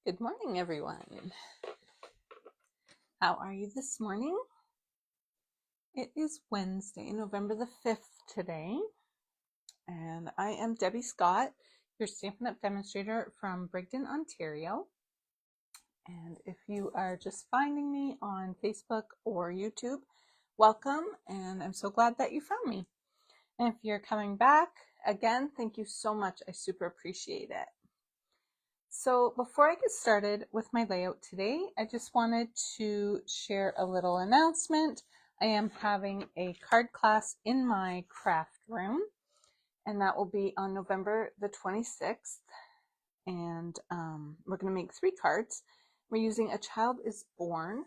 Good morning, everyone. How are you this morning? It is Wednesday, November the 5th today, and I am Debbie Scott, your Stampin' Up! Demonstrator from Brigden, Ontario. And if you are just finding me on Facebook or YouTube, welcome, and I'm so glad that you found me. And if you're coming back, again, thank you so much. I super appreciate it. So before I get started with my layout today, I just wanted to share a little announcement. I am having a card class in my craft room, and that will be on November the 26th. And we're going to make 3 cards. We're using A Child is Born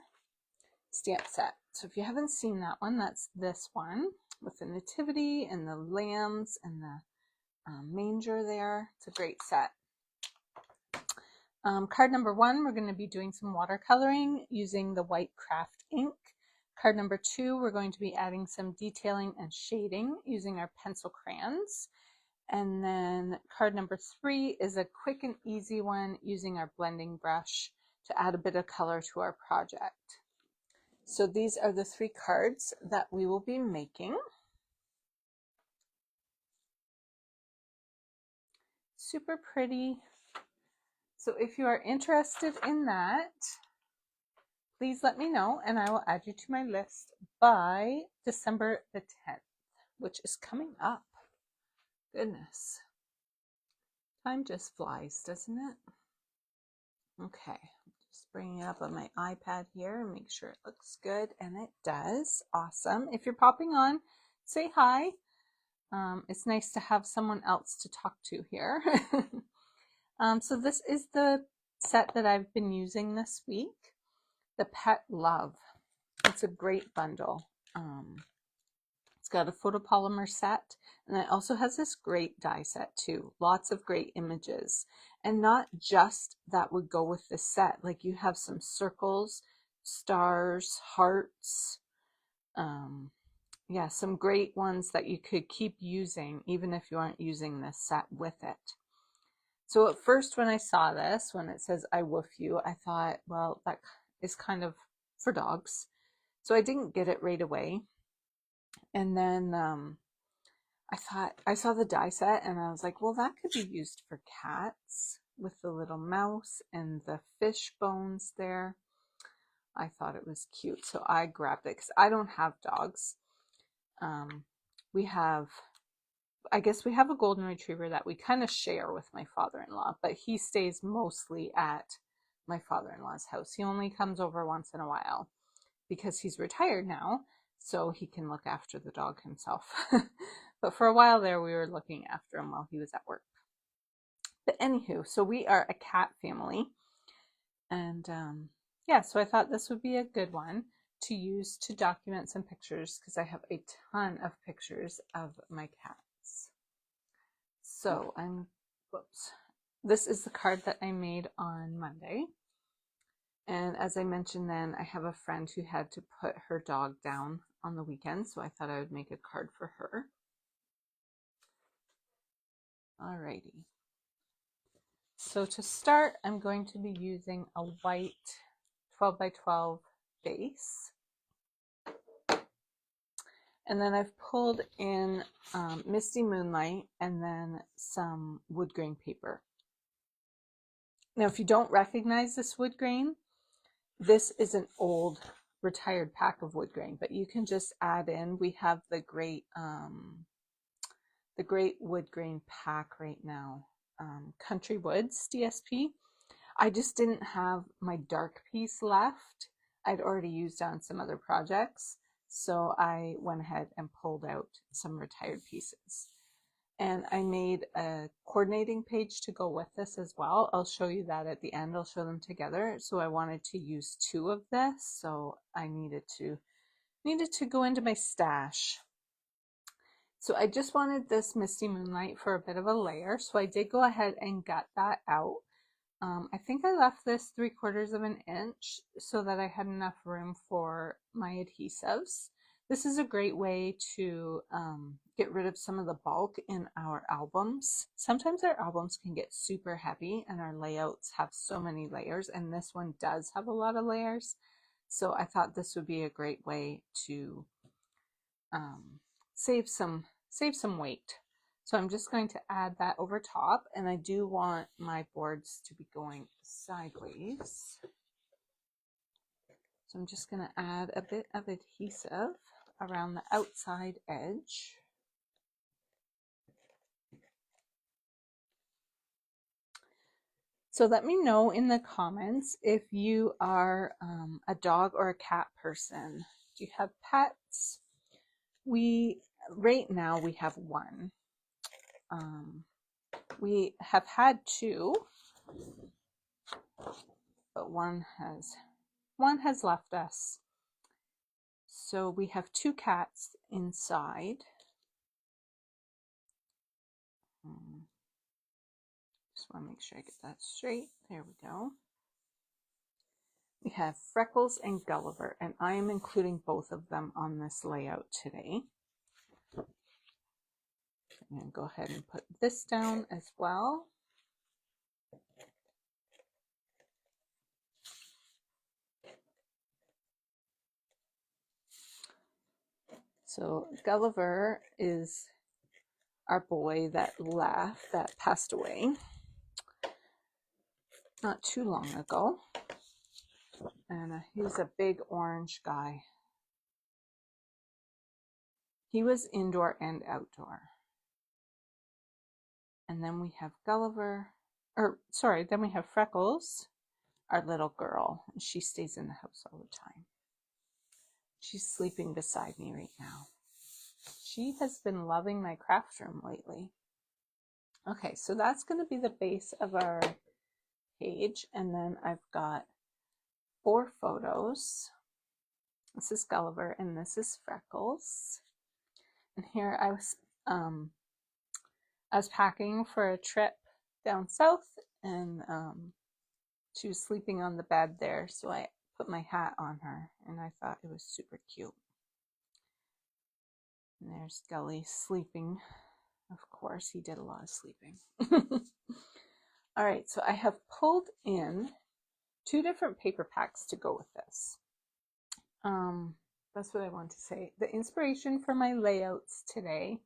stamp set. So if you haven't seen that one, that's this one with the nativity and the lambs and the manger there. It's a great set. Card number 1, we're going to be doing some watercoloring using the white craft ink. Card number 2, we're going to be adding some detailing and shading using our pencil crayons. And then card number 3 is a quick and easy one using our blending brush to add a bit of color to our project. So these are the 3 cards that we will be making. Super pretty. So if you are interested in that, please let me know and I will add you to my list by December the 10th, which is coming up. Goodness. Time just flies, doesn't it? Okay, just bringing it up on my iPad here and make sure it looks good, and it does. Awesome. If you're popping on, say hi. It's nice to have someone else to talk to here. So this is the set that I've been using this week. The Pet Love. It's a great bundle. It's got a photopolymer set, and it also has this great die set too. Lots of great images. And not just that would go with the set. Like you have some circles, stars, hearts. Yeah, some great ones that you could keep using even if you aren't using this set with it. So at first when I saw this, when it says I woof you, I thought, well, that is kind of for dogs. So I didn't get it right away. And then I saw the die set and I was like, well, that could be used for cats with the little mouse and the fish bones there. I thought it was cute. So I grabbed it because I don't have dogs. I guess we have a golden retriever that we kind of share with my father-in-law, but he stays mostly at my father-in-law's house. He only comes over once in a while because he's retired now, so he can look after the dog himself. But for a while there, we were looking after him while he was at work. But anywho, so we are a cat family. And yeah, so I thought this would be a good one to use to document some pictures because I have a ton of pictures of my cats. So whoops. This is the card that I made on Monday. And as I mentioned then, I have a friend who had to put her dog down on the weekend, so I thought I would make a card for her. Alrighty. So to start, I'm going to be using a white 12 by 12 base. And then I've pulled in Misty Moonlight and then some wood grain paper. Now, if you don't recognize this wood grain, this is an old retired pack of wood grain, but you can just add in. We have the great wood grain pack right now, Country Woods DSP. I just didn't have my dark piece left. I'd already used on some other projects, so I went ahead and pulled out some retired pieces. And I made a coordinating page to go with this as well. I'll show you that at the end. I'll show them together. So I wanted to use 2 of this, so I needed to go into my stash. So I just wanted this Misty Moonlight for a bit of a layer, so I did go ahead and gut that out. I think I left this 3/4 of an inch so that I had enough room for my adhesives. This is a great way to get rid of some of the bulk in our albums. Sometimes our albums can get super heavy and our layouts have so many layers, and this one does have a lot of layers. So I thought this would be a great way to save some weight. So I'm just going to add that over top, and I do want my boards to be going sideways. So I'm just going to add a bit of adhesive around the outside edge. So let me know in the comments if you are a dog or a cat person. Do you have pets? Right now we have one. We have had two, but one has left us. So we have two cats inside. Just want to make sure I get that straight. There we go. We have Freckles and Gulliver, and I am including both of them on this layout today. I'm going to go ahead and put this down as well. So Gulliver is our boy that passed away not too long ago. And he's a big orange guy. He was indoor and outdoor. And then we have then we have Freckles, our little girl. And she stays in the house all the time. She's sleeping beside me right now. She has been loving my craft room lately. Okay, so that's going to be the base of our page. And then I've got 4 photos. This is Gulliver and this is Freckles. And here I was packing for a trip down south, and she was sleeping on the bed there, so I put my hat on her, and I thought it was super cute. And there's Gully sleeping. Of course, he did a lot of sleeping. All right, so I have pulled in 2 different paper packs to go with this. That's what I want to say. The inspiration for my layouts today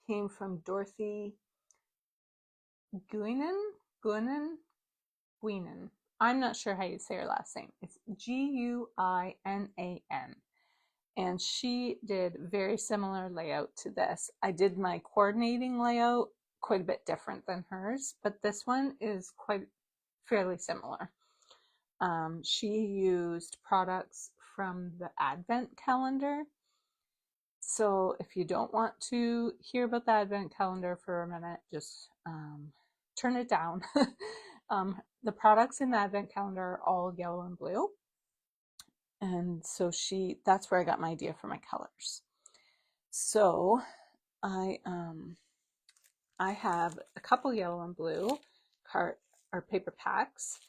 came from Dorothy Guinan. I'm not sure how you say her last name. It's Guinan. And she did very similar layout to this. I did my coordinating layout quite a bit different than hers, but this one is fairly similar. She used products from the Advent calendar. So if you don't want to hear about the Advent calendar for a minute, just turn it down. The products in the Advent calendar are all yellow and blue. And so that's where I got my idea for my colors. So I have a couple yellow and blue paper packs.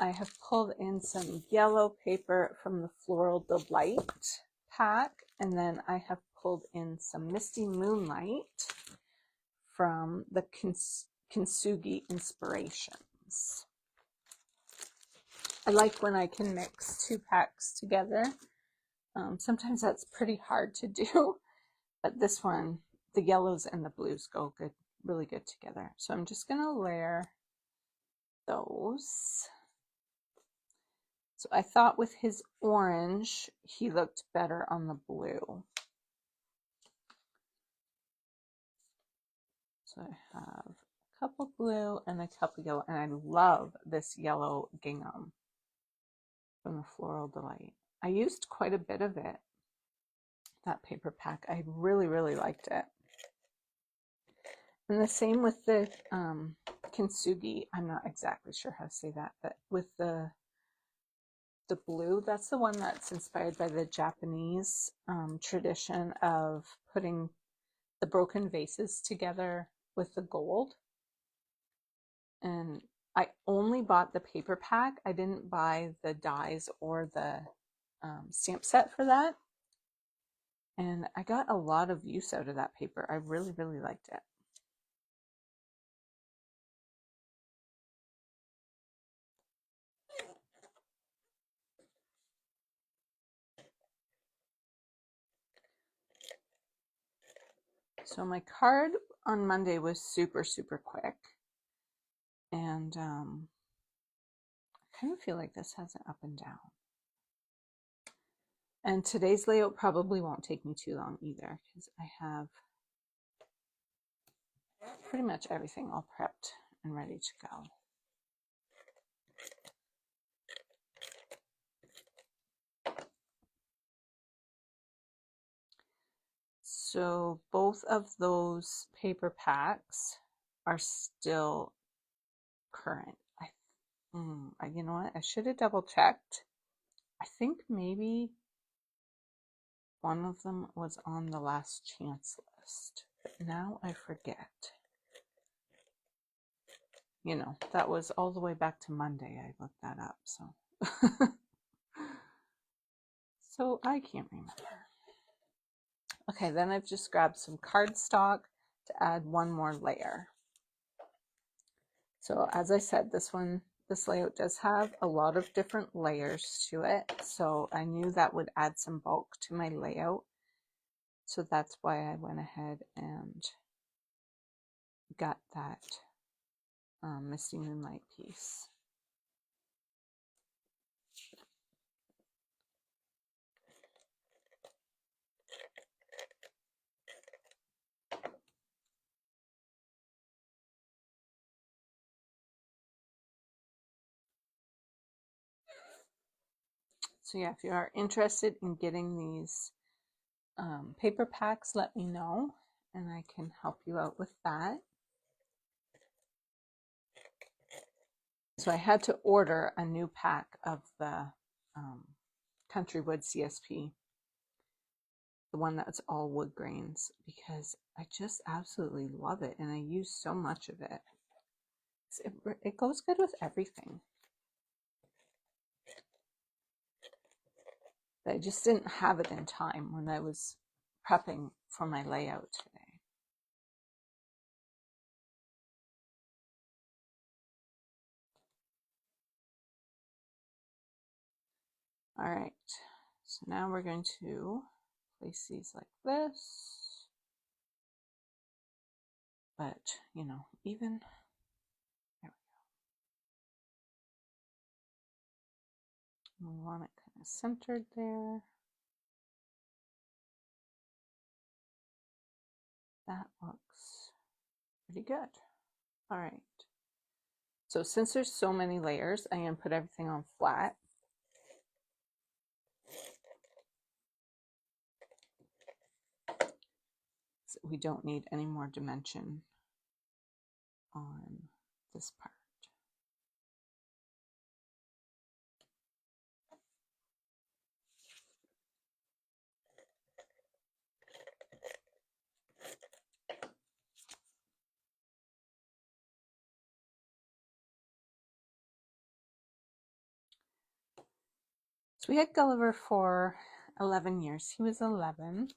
I have pulled in some yellow paper from the Floral Delight pack, and then I have pulled in some Misty Moonlight from the Kintsugi Inspirations. I like when I can mix 2 packs together. Sometimes that's pretty hard to do, but this one, the yellows and the blues go really good together. So I'm just going to layer those. So I thought with his orange, he looked better on the blue. So I have a couple blue and a couple yellow, and I love this yellow gingham from the Floral Delight. I used quite a bit of it, that paper pack. I really, really liked it. And the same with the Kintsugi. I'm not exactly sure how to say that, but with the blue, that's the one that's inspired by the Japanese tradition of putting the broken vases together with the gold. And I only bought the paper pack. I didn't buy the dies or the stamp set for that. And I got a lot of use out of that paper. I really, really liked it. So my card on Monday was super, super quick. And I kind of feel like this has an up and down. And today's layout probably won't take me too long either, because I have pretty much everything all prepped and ready to go. So both of those paper packs are still current. You know what? I should have double checked. I think maybe one of them was on the last chance list, but now I forget. You know, that was all the way back to Monday. I looked that up, so so I can't remember. Okay, then I've just grabbed some cardstock to add one more layer. So as I said, this layout does have a lot of different layers to it. So I knew that would add some bulk to my layout. So that's why I went ahead and got that Misty Moonlight piece. So yeah, if you are interested in getting these paper packs, let me know and I can help you out with that. So I had to order a new pack of the Country Wood CSP, the one that's all wood grains, because I just absolutely love it and I use so much of it. It goes good with everything. But I just didn't have it in time when I was prepping for my layout today. All right, so now we're going to place these like this. But, you know, even, there we go. We want it kind of centered there. That looks pretty good. All right. So since there's so many layers, I'm going to put everything on flat. So we don't need any more dimension on this part. So we had Gulliver for 11 years. He was 11.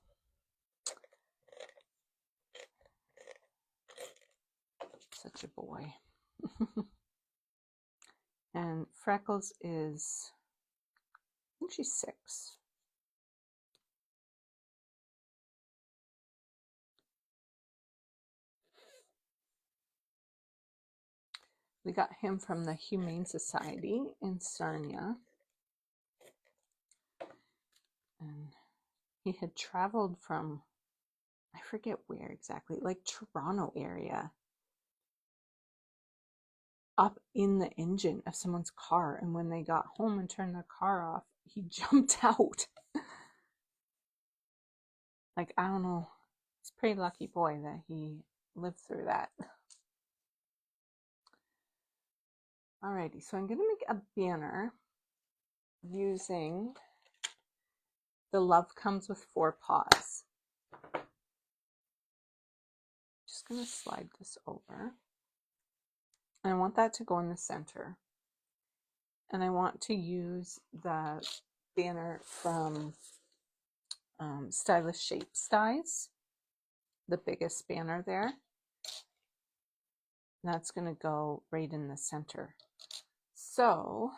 Such a boy. And Freckles is, I think she's 6. We got him from the Humane Society in Sarnia. And he had traveled from, I forget where exactly, like Toronto area, up in the engine of someone's car. And when they got home and turned their car off, he jumped out. Like, I don't know. It's a pretty lucky boy that he lived through that. Alrighty, so I'm going to make a banner using the Love Comes with 4 Paws. Just going to slide this over. And I want that to go in the center. And I want to use the banner from Stylish Shapes dies, the biggest banner there. That's going to go right in the center. So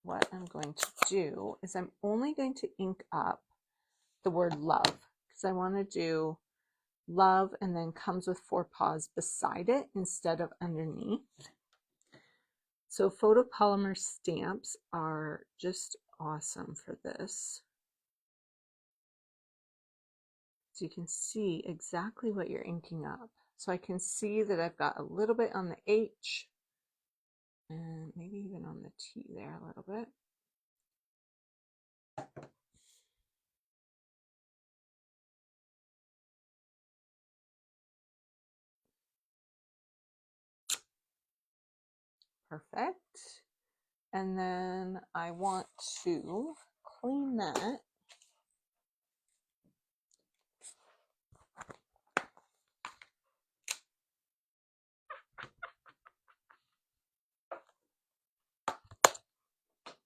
what I'm going to do is I'm only going to ink up the word love, because I want to do love and then comes with 4 paws beside it instead of underneath. So photopolymer stamps are just awesome for this. So you can see exactly what you're inking up. So I can see that I've got a little bit on the H and maybe even on the T there a little bit. Perfect. And then I want to clean that.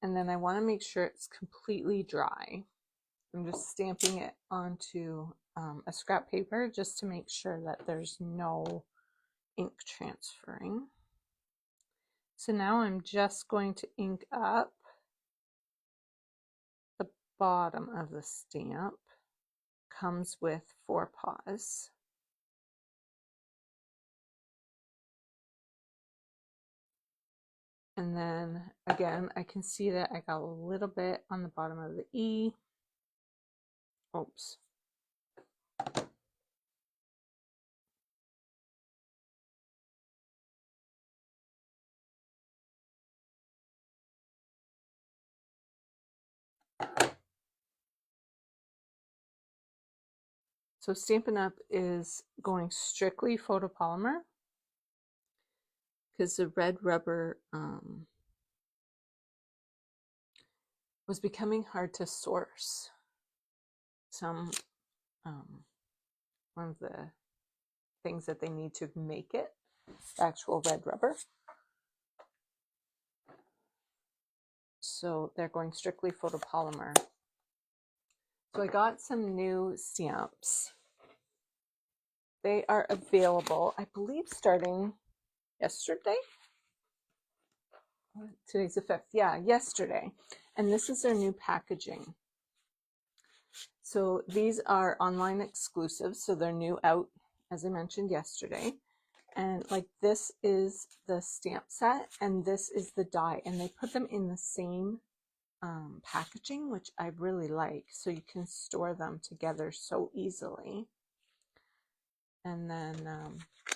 And then I want to make sure it's completely dry. I'm just stamping it onto a scrap paper just to make sure that there's no ink transferring. So now I'm just going to ink up the bottom of the stamp. Comes with 4 paws. And then again, I can see that I got a little bit on the bottom of the E. Oops. So Stampin' Up! Is going strictly photopolymer because the red rubber was becoming hard to source. Some one of the things that they need to make it, actual red rubber. So they're going strictly photopolymer. So I got some new stamps. They are available, I believe, starting yesterday. Today's the 5th. Yeah, yesterday. And this is their new packaging. So these are online exclusives. So they're new out, as I mentioned yesterday. And like this is the stamp set and this is the die. And they put them in the same packaging, which I really like. So you can store them together so easily. And then,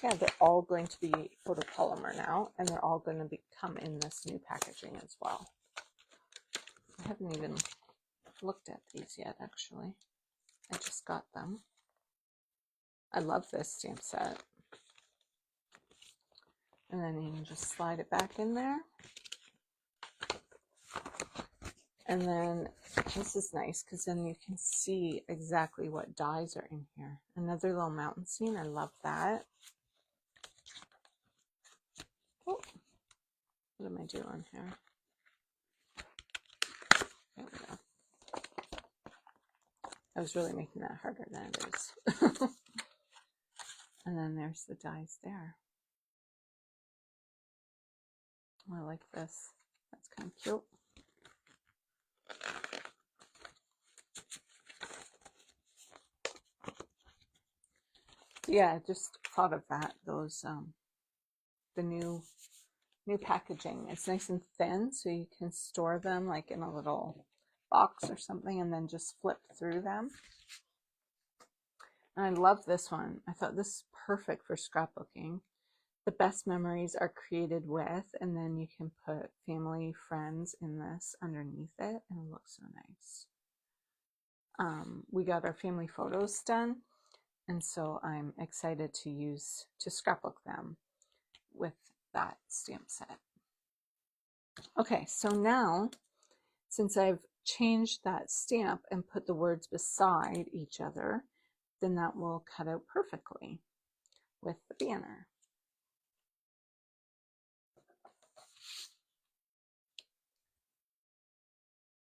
yeah, they're all going to be photopolymer now, and they're all going to come in this new packaging as well. I haven't even looked at these yet, actually. I just got them. I love this stamp set. And then you can just slide it back in there. And then this is nice because then you can see exactly what dies are in here. Another little mountain scene. I love that. Oh, what am I doing here? There we go. I was really making that harder than it is. And then there's the dies there. I like this. That's kind of cute. Yeah, I just thought of that. Those the new packaging. It's nice and thin, so you can store them like in a little box or something, and then just flip through them. And I love this one. I thought this is perfect for scrapbooking. The best memories are created with, and then you can put family, friends in this underneath it, and it looks so nice. We got our family photos done, and so I'm excited to scrapbook them with that stamp set. Okay, so now, since I've changed that stamp and put the words beside each other, then that will cut out perfectly with the banner.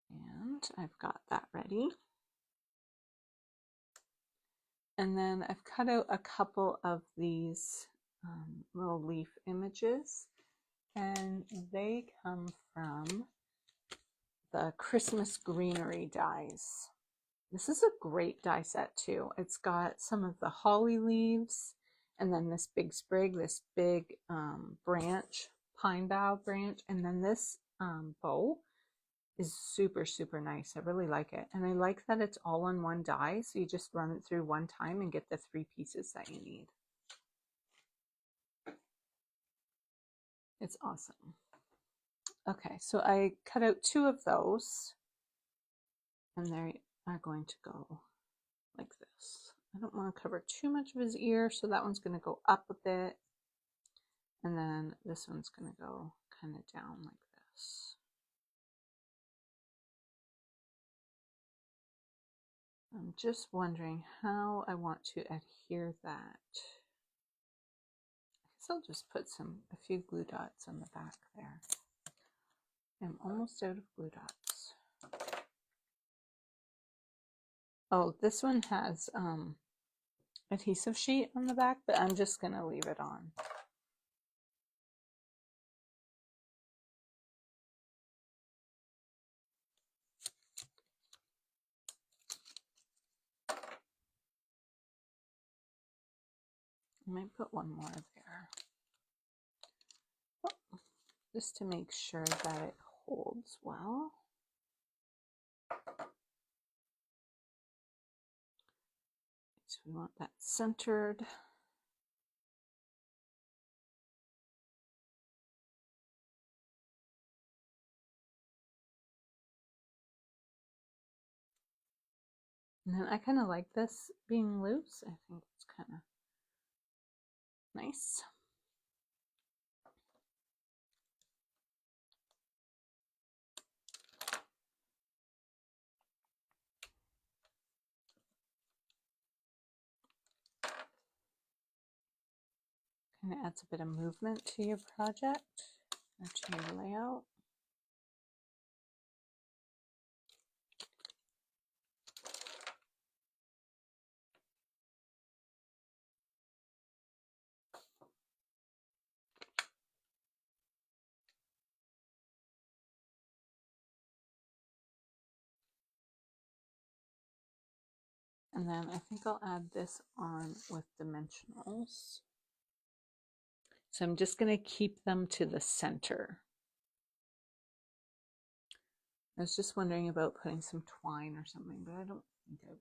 And I've got that ready. And then I've cut out a couple of these little leaf images, and they come from the Christmas Greenery dies. This is a great die set too. It's got some of the holly leaves and then this big sprig, this big branch, pine bough branch, and then this bow is super, super nice. I really like it. And I like that it's all on one die, so you just run it through one time and get the 3 pieces that you need. It's awesome. Okay, so I cut out 2 of those, and they are going to go like this. I don't want to cover too much of his ear, so that one's going to go up a bit, and then this one's going to go kind of down like this. I'm just wondering how I want to adhere that. I guess I'll just put a few glue dots on the back there. I'm almost out of glue dots. Oh, this one has adhesive sheet on the back, but I'm just going to leave it on. I might put one more there. Oh, just to make sure that it holds well. So we want that centered. And then I kind of like this being loose. I think it's kind of nice. Kind of adds a bit of movement to your project or to your layout. And then I think I'll add this on with dimensionals. So I'm just going to keep them to the center. I was just wondering about putting some twine or something, but I don't think I will.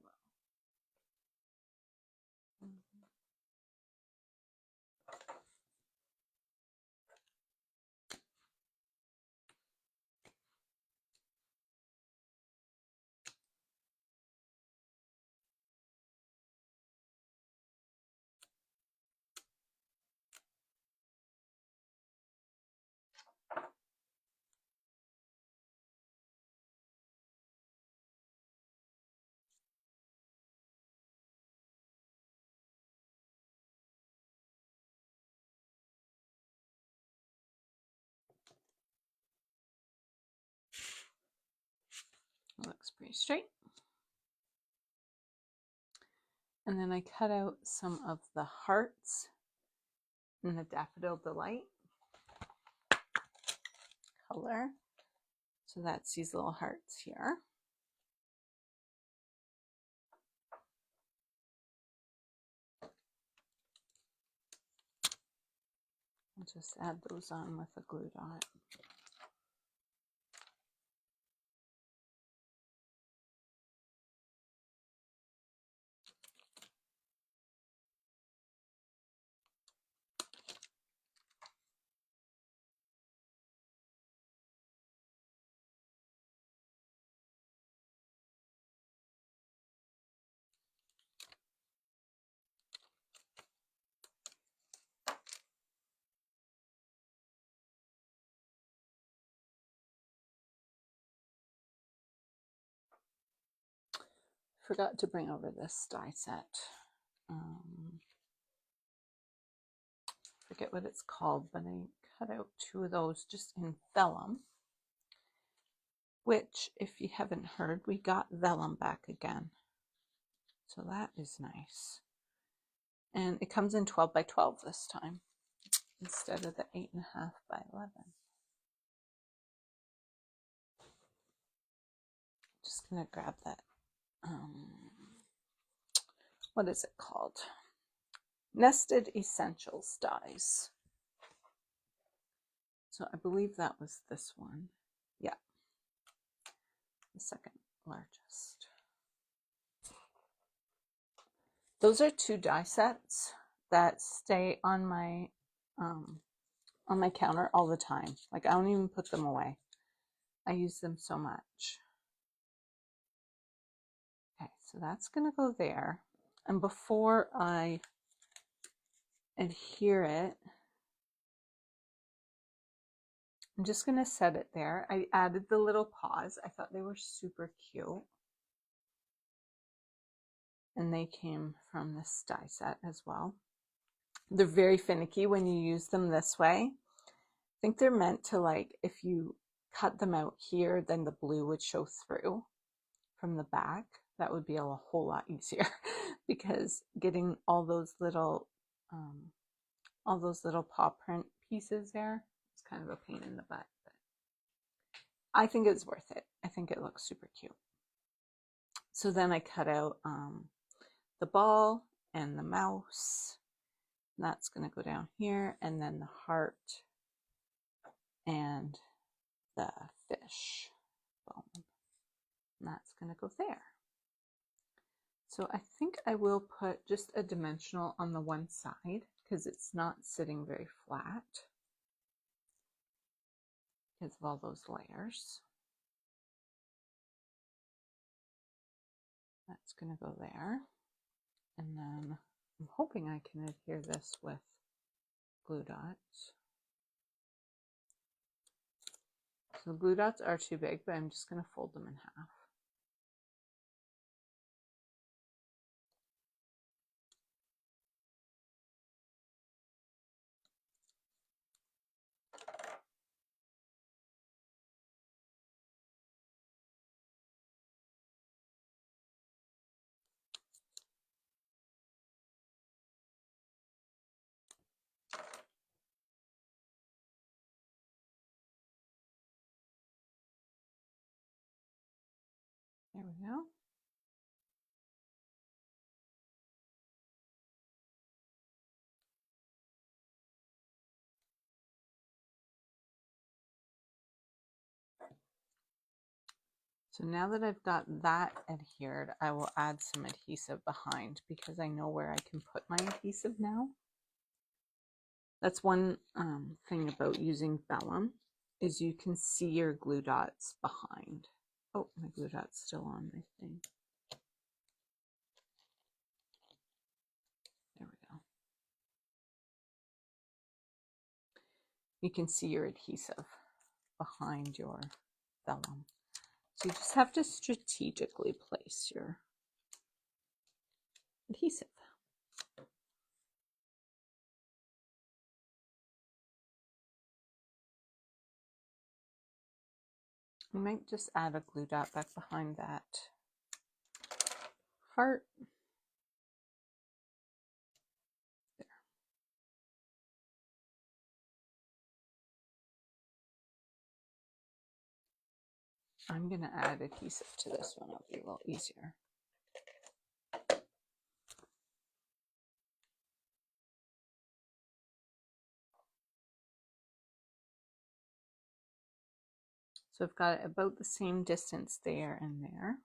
It looks pretty straight. And then I cut out some of the hearts in the Daffodil Delight color. So that's these little hearts here. I'll just add those on with a glue dot. Forgot to bring over this die set. Forget what it's called, but I cut out 2 of those just in vellum, which, if you haven't heard, we got vellum back again. So that is nice. And it comes in 12 by 12 this time instead of the 8.5 by 11. Just gonna grab that, what is it called? Nested Essentials dies. So I believe that was this one. Yeah, the second largest. Those are 2 die sets that stay on my counter all the time. Like, I don't even put them away. I use them so much. Okay, so that's gonna go there. And before I adhere it, I'm just gonna set it there. I added the little paws. I thought they were super cute. And they came from this die set as well. They're very finicky when you use them this way. I think they're meant to, like, if you cut them out here, then the blue would show through from the back. That would be a whole lot easier because getting all those little paw print pieces there is kind of a pain in the butt. But I think it's worth it. I think it looks super cute. So then I cut out the ball and the mouse. And that's going to go down here, and then the heart and the fish bone. And that's going to go there. So I think I will put just a dimensional on the one side because it's not sitting very flat because of all those layers. That's going to go there. And then I'm hoping I can adhere this with glue dots. So the glue dots are too big, but I'm just going to fold them in half. There we go. So now that I've got that adhered, I will add some adhesive behind because I know where I can put my adhesive now. That's one thing about using vellum is you can see your glue dots behind. Oh, my glue dot's still on my thing. There we go. You can see your adhesive behind your vellum. So you just have to strategically place your adhesive. You might just add a glue dot back behind that heart. There. I'm going to add adhesive to this one. It'll be a little easier. So I've got about the same distance there and there.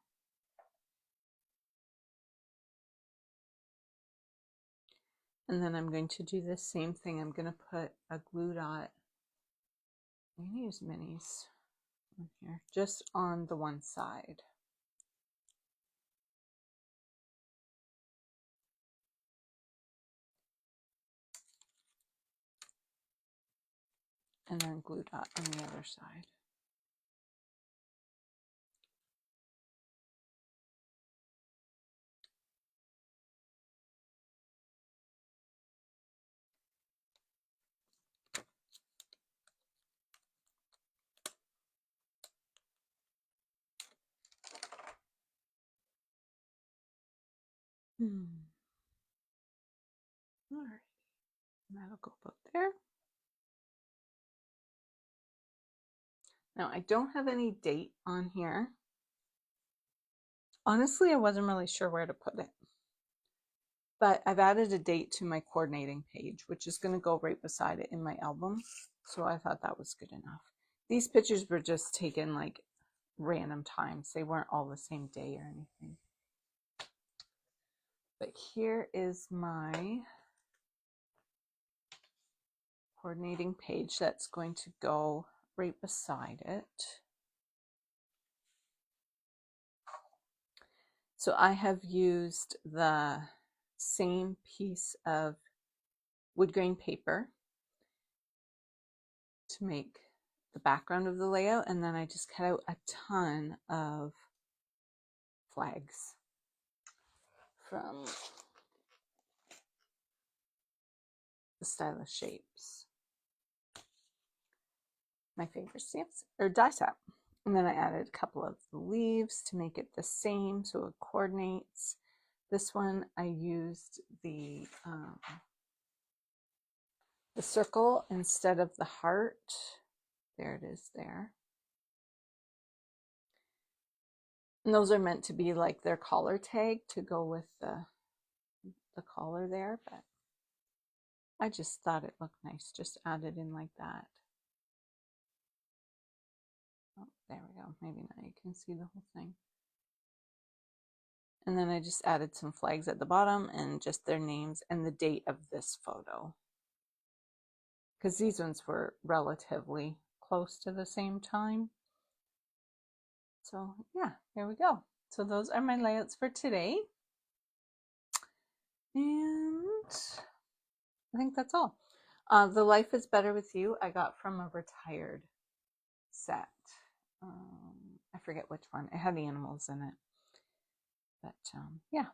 And then I'm going to do the same thing. I'm going to put a glue dot. I'm going to use minis on here, just on the one side. And then glue dot on the other side. All right, that'll go about there. Now I don't have any date on here. Honestly, I wasn't really sure where to put it, but I've added a date to my coordinating page, which is going to go right beside it in my album. So I thought that was good enough. These pictures were just taken like random times. They weren't all the same day or anything. But here is my coordinating page that's going to go right beside it. So I have used the same piece of wood grain paper to make the background of the layout, and then I just cut out a ton of flags from the Stylish Shapes, my favorite stamps, or die set. And then I added a couple of the leaves to make it the same so it coordinates. This one I used the circle instead of the heart. There it is there. And those are meant to be like their collar tag to go with the collar there, but I just thought it looked nice, just add it in like that. Oh, there we go. Maybe now you can see the whole thing. And then I just added some flags at the bottom and just their names and the date of this photo, because these ones were relatively close to the same time. So yeah, here we go. So those are my layouts for today. And I think that's all. The Life is Better with You I got from a retired set. I forget which one. It had animals in it. But yeah.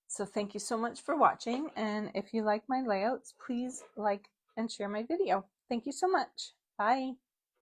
So thank you so much for watching. And if you like my layouts, please like and share my video. Thank you so much. Bye.